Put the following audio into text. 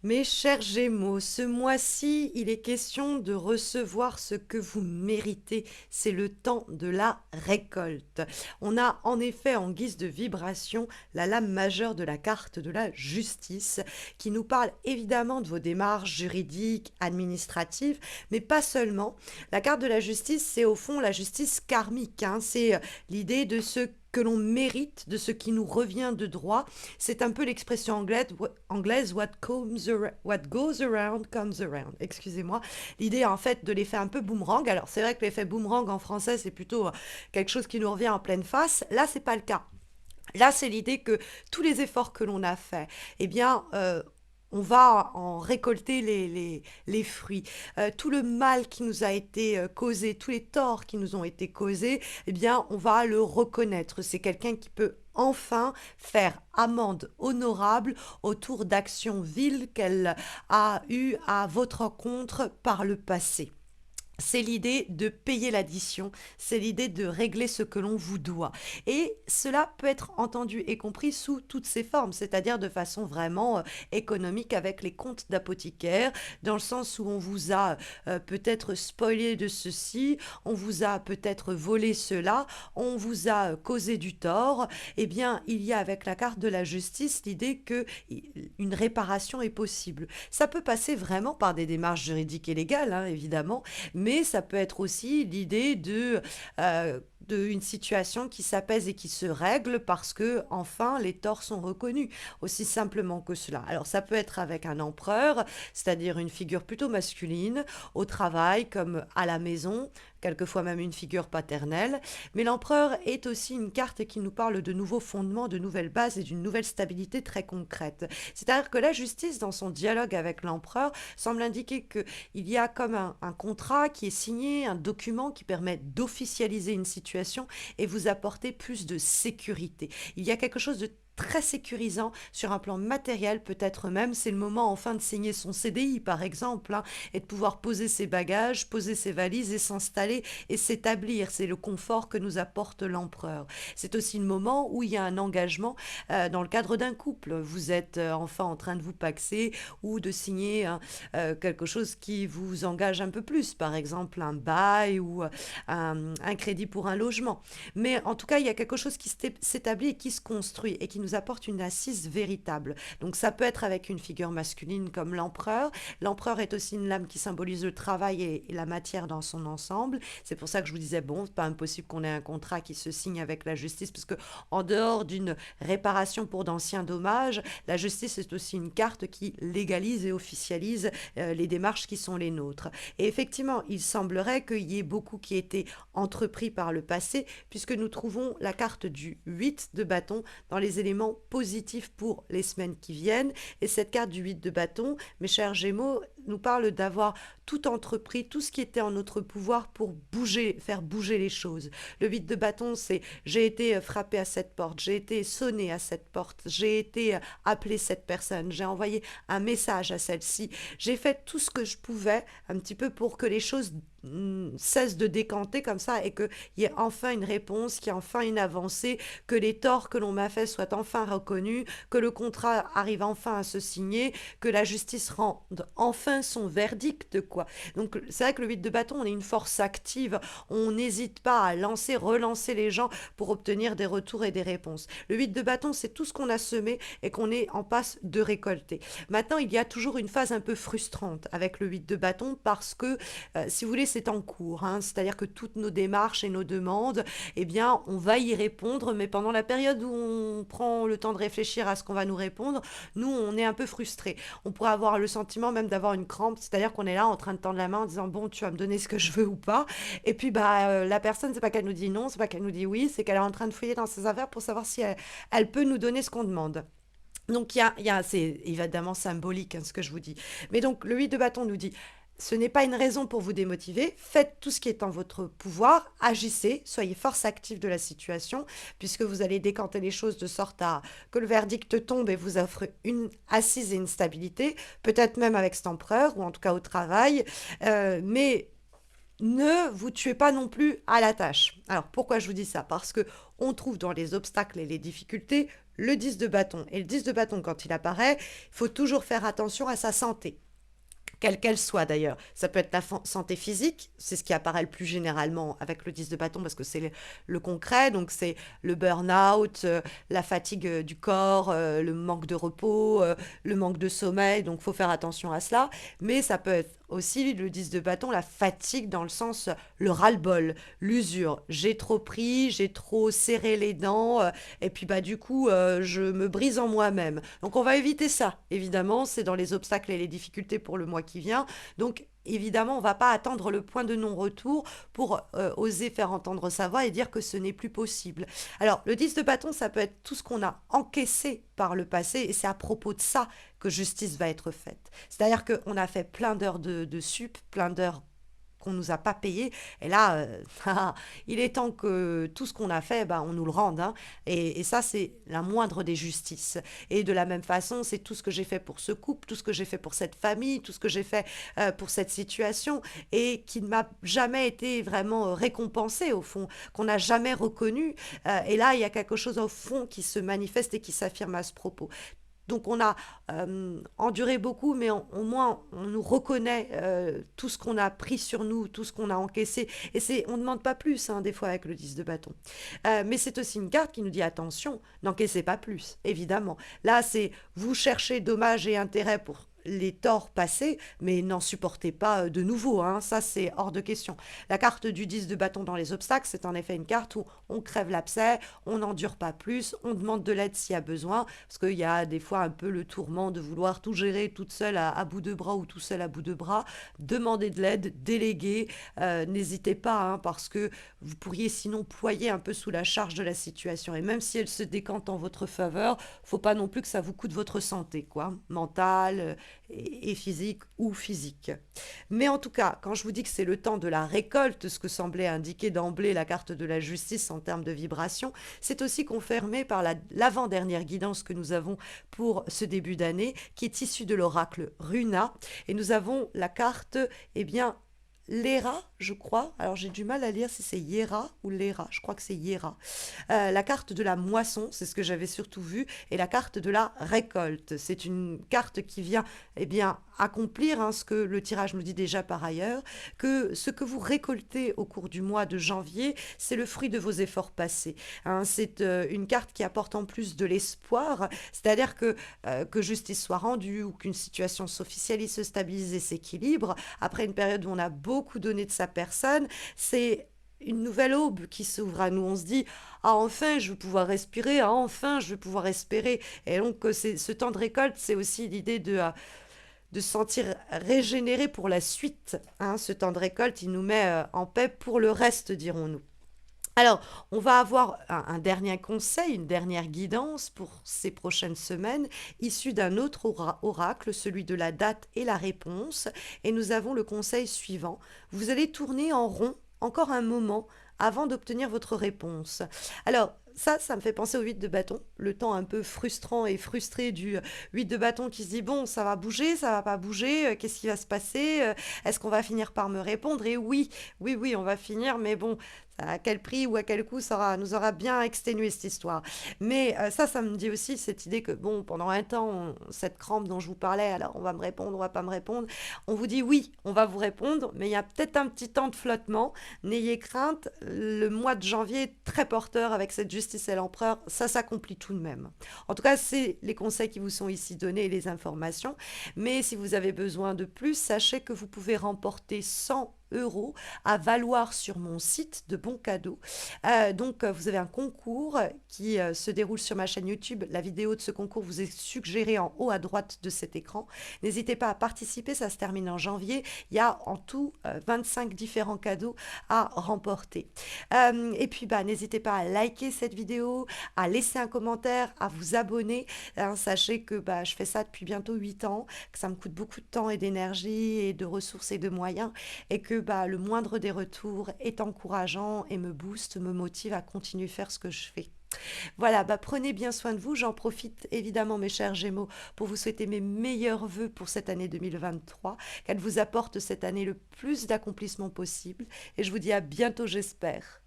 Mes chers Gémeaux, ce mois-ci, il est question de recevoir ce que vous méritez. C'est le temps de la récolte. On a en effet en guise de vibration la lame majeure de la carte de la justice qui nous parle évidemment de vos démarches juridiques, administratives, mais pas seulement. La carte de la justice, c'est au fond la justice karmique, hein. C'est l'idée de ce que l'on mérite, de ce qui nous revient de droit. C'est un peu l'expression anglaise what goes around comes around. Excusez-moi. L'idée en fait de l'effet un peu boomerang. Alors c'est vrai que l'effet boomerang en français c'est plutôt quelque chose qui nous revient en pleine face. Là c'est pas le cas. Là, c'est l'idée que tous les efforts que l'on a faits, eh bien, on va en récolter les fruits. Tout le mal qui nous a été causé, tous les torts qui nous ont été causés, eh bien, on va le reconnaître. C'est quelqu'un qui peut enfin faire amende honorable autour d'actions viles qu'elle a eues à votre rencontre par le passé. C'est l'idée de payer l'addition, c'est l'idée de régler ce que l'on vous doit. Et cela peut être entendu et compris sous toutes ses formes, c'est-à-dire de façon vraiment économique avec les comptes d'apothicaire, dans le sens où on vous a peut-être spoilé de ceci, on vous a peut-être volé cela, on vous a causé du tort. Eh bien, il y a avec la carte de la justice l'idée que une réparation est possible. Ça peut passer vraiment par des démarches juridiques et légales, hein, évidemment, mais ça peut être aussi l'idée une situation qui s'apaise et qui se règle parce que enfin les torts sont reconnus, aussi simplement que cela. Alors ça peut être avec un empereur, c'est-à-dire une figure plutôt masculine, au travail comme à la maison, quelquefois même une figure paternelle. Mais l'empereur est aussi une carte qui nous parle de nouveaux fondements, de nouvelles bases et d'une nouvelle stabilité très concrète. C'est-à-dire que la justice, dans son dialogue avec l'empereur, semble indiquer qu'il y a comme un contrat qui est signé, un document qui permet d'officialiser une situation et vous apporter plus de sécurité. Il y a quelque chose de très sécurisant sur un plan matériel, peut-être même c'est le moment enfin de signer son CDI par exemple, hein, et de pouvoir poser ses bagages, poser ses valises et s'installer et s'établir. C'est le confort que nous apporte l'empereur. C'est aussi le moment où il y a un engagement dans le cadre d'un couple. Vous êtes enfin en train de vous paxer ou de signer quelque chose qui vous engage un peu plus, par exemple un bail ou un crédit pour un logement. Mais en tout cas, il y a quelque chose qui s'établit et qui se construit et qui nous apporte une assise véritable. Donc ça peut être avec une figure masculine comme l'empereur. L'empereur est aussi une lame qui symbolise le travail et la matière dans son ensemble. C'est pour ça que je vous disais, bon, c'est pas impossible qu'on ait un contrat qui se signe avec la justice, parce que en dehors d'une réparation pour d'anciens dommages, la justice est aussi une carte qui légalise et officialise les démarches qui sont les nôtres. Et effectivement, il semblerait qu'il y ait beaucoup qui ait été entrepris par le passé, puisque nous trouvons la carte du 8 de bâton dans les éléments positifs pour les semaines qui viennent. Et cette carte du 8 de bâton, mes chers Gémeaux, nous parle d'avoir tout entrepris, tout ce qui était en notre pouvoir pour bouger, faire bouger les choses. Le 8 de bâton, c'est j'ai été frappé à cette porte, j'ai été sonné à cette porte, j'ai été appelé cette personne, j'ai envoyé un message à celle-ci, j'ai fait tout ce que je pouvais un petit peu pour que les choses cessent de décanter comme ça et qu'il y ait enfin une réponse, qu'il y ait enfin une avancée, que les torts que l'on m'a fait soient enfin reconnus, que le contrat arrive enfin à se signer, que la justice rende enfin son verdict, quoi. Donc c'est vrai que le 8 de bâton, on est une force active, on n'hésite pas à lancer, relancer les gens pour obtenir des retours et des réponses. Le 8 de bâton, c'est tout ce qu'on a semé et qu'on est en passe de récolter. Maintenant, il y a toujours une phase un peu frustrante avec le 8 de bâton parce que, si vous voulez, c'est en cours, hein. C'est-à-dire que toutes nos démarches et nos demandes, eh bien, on va y répondre, mais pendant la période où on prend le temps de réfléchir à ce qu'on va nous répondre, nous, on est un peu frustrés. On pourrait avoir le sentiment même d'avoir une crampe, c'est-à-dire qu'on est là en train de tendre la main en disant bon, tu vas me donner ce que je veux ou pas. Et puis bah la personne, c'est pas qu'elle nous dit non, c'est pas qu'elle nous dit oui, c'est qu'elle est en train de fouiller dans ses affaires pour savoir si elle peut nous donner ce qu'on demande. Donc c'est évidemment symbolique, hein, ce que je vous dis. Mais donc le 8 de bâton nous dit ce n'est pas une raison pour vous démotiver. Faites tout ce qui est en votre pouvoir. Agissez. Soyez force active de la situation, puisque vous allez décanter les choses de sorte à que le verdict tombe et vous offre une assise et une stabilité, peut-être même avec cet empereur, ou en tout cas au travail. Mais ne vous tuez pas non plus à la tâche. Alors pourquoi je vous dis ça? Parce que on trouve dans les obstacles et les difficultés le 10 de bâton. Et le 10 de bâton, quand il apparaît, il faut toujours faire attention à sa santé, quelle qu'elle soit d'ailleurs. Ça peut être la santé physique, c'est ce qui apparaît le plus généralement avec le 10 de bâton parce que c'est le concret, donc c'est le burn-out, la fatigue du corps, le manque de repos, le manque de sommeil, donc il faut faire attention à cela. Mais ça peut être aussi le 10 de bâton, la fatigue dans le sens le ras-le-bol, l'usure. J'ai trop pris, j'ai trop serré les dents, et puis bah du coup je me brise en moi-même. Donc on va éviter ça, évidemment, c'est dans les obstacles et les difficultés pour le mois qui vient. Donc évidemment, on ne va pas attendre le point de non-retour pour oser faire entendre sa voix et dire que ce n'est plus possible. Alors, le 10 de bâton, ça peut être tout ce qu'on a encaissé par le passé, et c'est à propos de ça que justice va être faite. C'est-à-dire qu'on a fait plein d'heures de sup, plein d'heures qu'on nous a pas payé. Et là, il est temps que tout ce qu'on a fait, bah, on nous le rende, hein. Et ça, c'est la moindre des justices. Et de la même façon, c'est tout ce que j'ai fait pour ce couple, tout ce que j'ai fait pour cette famille, tout ce que j'ai fait pour cette situation, et qui ne m'a jamais été vraiment récompensé, au fond, qu'on n'a jamais reconnu. Et là, il y a quelque chose au fond qui se manifeste et qui s'affirme à ce propos. Donc on a enduré beaucoup, mais au moins on nous reconnaît tout ce qu'on a pris sur nous, tout ce qu'on a encaissé. Et on ne demande pas plus, hein, des fois, avec le 10 de bâton. Mais c'est aussi une carte qui nous dit attention, n'encaissez pas plus, évidemment. Là, c'est vous cherchez dommages et intérêts pour les torts passés, mais n'en supportez pas de nouveau, hein. Ça, c'est hors de question. La carte du 10 de bâton dans les obstacles, c'est en effet une carte où on crève l'abcès, on n'endure pas plus, on demande de l'aide s'il y a besoin, parce qu'il y a des fois un peu le tourment de vouloir tout gérer toute seule à bout de bras ou tout seul à bout de bras. Demandez de l'aide, déléguez, n'hésitez pas, hein, parce que vous pourriez sinon ployer un peu sous la charge de la situation. Et même si elle se décante en votre faveur, faut pas non plus que ça vous coûte votre santé, quoi, mentale et physique ou physique. Mais en tout cas, quand je vous dis que c'est le temps de la récolte, ce que semblait indiquer d'emblée la carte de la justice en termes de vibration, c'est aussi confirmé par l'avant-dernière guidance que nous avons pour ce début d'année, qui est issue de l'oracle Runa. Et nous avons la carte, eh bien, Lera, je crois. Alors j'ai du mal à lire si c'est Yera ou Lera. Je crois que c'est Yera. La carte de la moisson, c'est ce que j'avais surtout vu, et la carte de la récolte. C'est une carte qui vient, eh bien, accomplir, hein, ce que le tirage nous dit déjà par ailleurs, que ce que vous récoltez au cours du mois de janvier, c'est le fruit de vos efforts passés, hein. C'est une carte qui apporte en plus de l'espoir, c'est-à-dire que justice soit rendue ou qu'une situation s'officialise, se stabilise et s'équilibre, après une période où on a beaucoup donné de sa personne, c'est une nouvelle aube qui s'ouvre à nous. On se dit, ah enfin je vais pouvoir respirer, ah enfin je vais pouvoir espérer. Et donc ce temps de récolte, c'est aussi l'idée de se sentir régénéré pour la suite, hein. Ce temps de récolte, il nous met en paix pour le reste, dirons-nous. Alors, on va avoir un dernier conseil, une dernière guidance pour ces prochaines semaines, issu d'un autre oracle, celui de la date et la réponse. Et nous avons le conseil suivant. Vous allez tourner en rond encore un moment avant d'obtenir votre réponse. Alors, ça me fait penser au 8 de bâton, le temps un peu frustrant et frustré du 8 de bâton qui se dit, bon, ça va bouger, ça va pas bouger, qu'est-ce qui va se passer, est-ce qu'on va finir par me répondre? Et oui, oui, oui, on va finir, mais bon, à quel prix ou à quel coût ça nous aura bien exténué cette histoire. Mais ça me dit aussi cette idée que, bon, pendant un temps, cette crampe dont je vous parlais, alors on va me répondre, on va pas me répondre, on vous dit oui, on va vous répondre, mais il y a peut-être un petit temps de flottement. N'ayez crainte, le mois de janvier est très porteur avec cette justice et l'empereur, ça s'accomplit tout de même. En tout cas, c'est les conseils qui vous sont ici donnés et les informations. Mais si vous avez besoin de plus, sachez que vous pouvez remporter 100 € à valoir sur mon site de bons cadeaux. Donc, vous avez un concours qui se déroule sur ma chaîne YouTube. La vidéo de ce concours vous est suggérée en haut à droite de cet écran. N'hésitez pas à participer, ça se termine en janvier. Il y a en tout 25 différents cadeaux à remporter. Et puis, n'hésitez pas à liker cette vidéo, à laisser un commentaire, à vous abonner, hein. Sachez que je fais ça depuis bientôt 8 ans, que ça me coûte beaucoup de temps et d'énergie et de ressources et de moyens, et que le moindre des retours est encourageant et me booste, me motive à continuer à faire ce que je fais. Voilà, prenez bien soin de vous. J'en profite évidemment, mes chers Gémeaux, pour vous souhaiter mes meilleurs vœux pour cette année 2023, qu'elle vous apporte cette année le plus d'accomplissement possible. Et je vous dis à bientôt, j'espère.